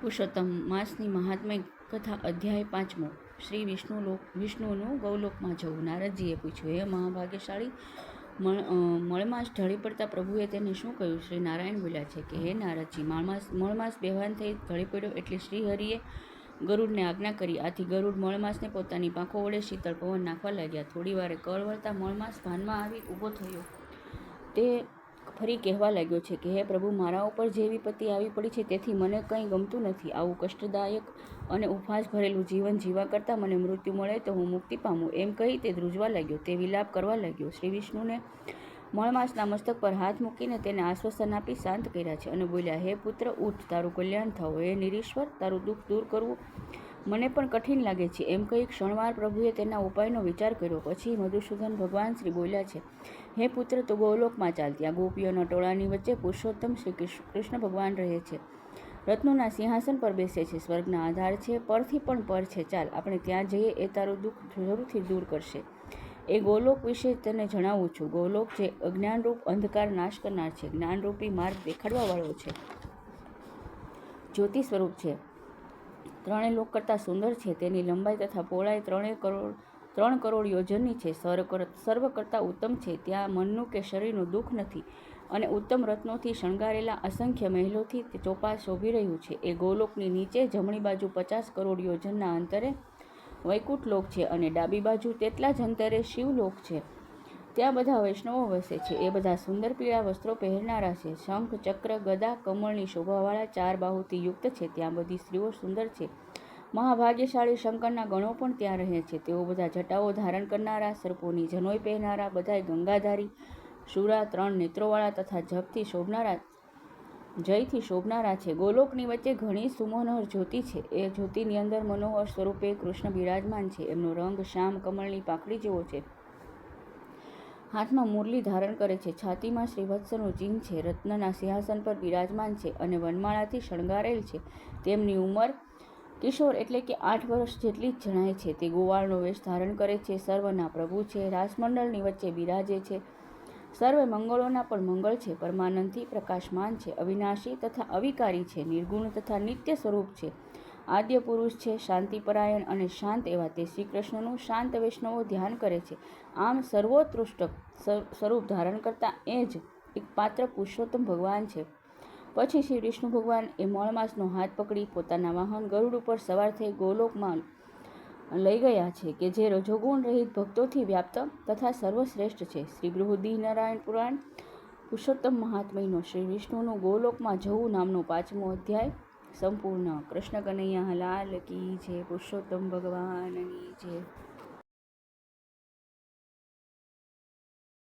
પુરુષોત્તમ માસની મહાત્મ્ય કથા અધ્યાય 5મો. શ્રી વિષ્ણુનું ગૌલોકમાં જવું. નારદજીએ પૂછ્યું, હે મહાભાગ્યશાળી, મળમાસ ઢળી પડતા પ્રભુએ તેને શું કહ્યું? શ્રી નારાયણ બોલ્યા છે કે, હે નારદજી, મળમાસ બેભાન થઈ ઢળી પડ્યો એટલે શ્રીહરિએ ગરુડને આજ્ઞા કરી. આથી ગરુડ મળમાસને પોતાની પાંખો વડે શીતળ પવન નાખવા લાગ્યા. થોડી વારે કળવળતા મળમાસ ભાનમાં આવી ઊભો થયો. તે ફરી કહેવા લાગ્યો છે કે, હે પ્રભુ, મારા ઉપર જે વિપત્તિ આવી પડી છે તેથી મને કંઈ ગમતું નથી. આવું કષ્ટદાયક અને ઉપહાસ ભરેલું જીવન જીવા કરતાં મને મૃત્યુ મળે તો હું મુક્તિ પામું, એમ કહી તે ધ્રુજવા લાગ્યો. તે વિલાપ કરવા લાગ્યો. શ્રી વિષ્ણુને મળમાસના મસ્તક પર હાથ મૂકીને તેને આશ્વાસન આપી શાંત કર્યા છે અને બોલ્યા, હે પુત્ર, ઉઠ, તારું કલ્યાણ થાવ. હે નિરીશ્વર, તારું દુઃખ દૂર કરવું મને પણ કઠિન લાગે છે, એમ કહી ક્ષણવાર પ્રભુએ તેના ઉપાયનો વિચાર કર્યો. પછી મધુસૂદન ભગવાન શ્રી બોલ્યા છે, હે પુત્ર, તું ગૌલોકમાં ચાલ. ત્યાં ગોપીઓના ટોળાની વચ્ચે પુરુષોત્તમ શ્રી કૃષ્ણ ભગવાન રહે છે. રત્નોના સિંહાસન પર બેસે છે. સ્વર્ગના આધાર છે, પરથી પણ પર છે. ચાલ, આપણે ત્યાં જઈએ, એ તારું દુઃખ જરૂરથી દૂર કરશે. એ ગોલોક વિશે તને જણાવું છું. ગોલોક જે અજ્ઞાનરૂપ અંધકાર નાશ કરનાર છે, જ્ઞાનરૂપી માર્ગ દેખાડવાવાળો છે, જ્યોતિ સ્વરૂપ છે, ત્રણેય લોક કરતાં સુંદર છે. તેની લંબાઈ તથા પહોળાઈ 3 કરોડ યોજનની છે. સર્વ કરતાં ઉત્તમ છે. ત્યાં મનનું કે શરીરનું દુઃખ નથી અને ઉત્તમ રત્નોથી શણગારેલા અસંખ્ય મહેલોથી તે ચોપાસ શોભી રહ્યું છે. એ ગોલોકની નીચે જમણી બાજુ 50 કરોડ યોજનના અંતરે વૈકુંઠ લોક છે અને ડાબી બાજુ તેટલા જ અંતરે શિવલોક છે. ત્યાં બધા વૈષ્ણવો વસે છે. એ બધા સુંદર પીળા વસ્ત્રો પહેરનારા છે. શંખ, ચક્ર, ગદા, કમળની શોભાવાળા 4 બાહુથી યુક્ત છે. ત્યાં બધી સ્ત્રીઓ સુંદર છે. મહાભાગ્યશાળી શંકરના ગણો પણ ત્યાં રહે છે. તેઓ બધા જટાઓ ધારણ કરનારા, સર્પોની જનોઈ પહેરનારા, બધાય ગંગાધારી, શૂરા, 3 નેત્રોવાળા તથા જયથી શોભનારા છે. ગોલોકની વચ્ચે ઘણી સુમનોહર જ્યોતિ છે. એ જ્યોતિની અંદર મનોહર સ્વરૂપે કૃષ્ણ બિરાજમાન છે. એમનો રંગ શ્યામ કમળની પાંખડી જેવો છે. હાથમાં મુરલી ધારણ કરે છે. છાતીમાં શ્રીવત્સનું ચિહ્ન છે. રત્નના સિંહાસન પર બિરાજમાન છે અને વનમાળાથી શણગારેલ છે. તેમની ઉંમર કિશોર એટલે કે 8 વર્ષ જેટલી જ જણાય છે. તે ગોવાળનો વેશ ધારણ કરે છે. સર્વના પ્રભુ છે. રાસમંડળની વચ્ચે બિરાજે છે. સર્વે મંગળોના પણ મંગળ છે. પરમાનંદથી પ્રકાશમાન છે. અવિનાશી તથા અવિકારી છે. નિર્ગુણ તથા નિત્ય સ્વરૂપ છે. આદ્ય પુરુષ છે. શાંતિપરાયણ અને શાંત એવા તે શ્રીકૃષ્ણનું શાંત વૈષ્ણવો ધ્યાન કરે છે. આમ સર્વોત્કૃષ્ટ સ્વરૂપ ધારણ કરતા એ જ એક પાત્ર પુરુષોત્તમ ભગવાન છે. પછી શ્રી વિષ્ણુ ભગવાન એ મળમાસનો હાથ પકડી પોતાના વાહન ગરુડ ઉપર સવાર થઈ ગોલોકમાં લઈ ગયા છે, કે જે રજોગુણ રહિત ભક્તોથી વ્યાપ્ત તથા સર્વશ્રેષ્ઠ છે. શ્રી બૃહદિનારાયણ પુરાણ પુરુષોત્તમ મહાત્મ્યનો શ્રી વિષ્ણુનું ગોલોકમાં જવું નામનો 5મો અધ્યાય સંપૂર્ણ. કૃષ્ણ કનૈયા લાલ કી જય. પુરુષોત્તમ ભગવાનની જય.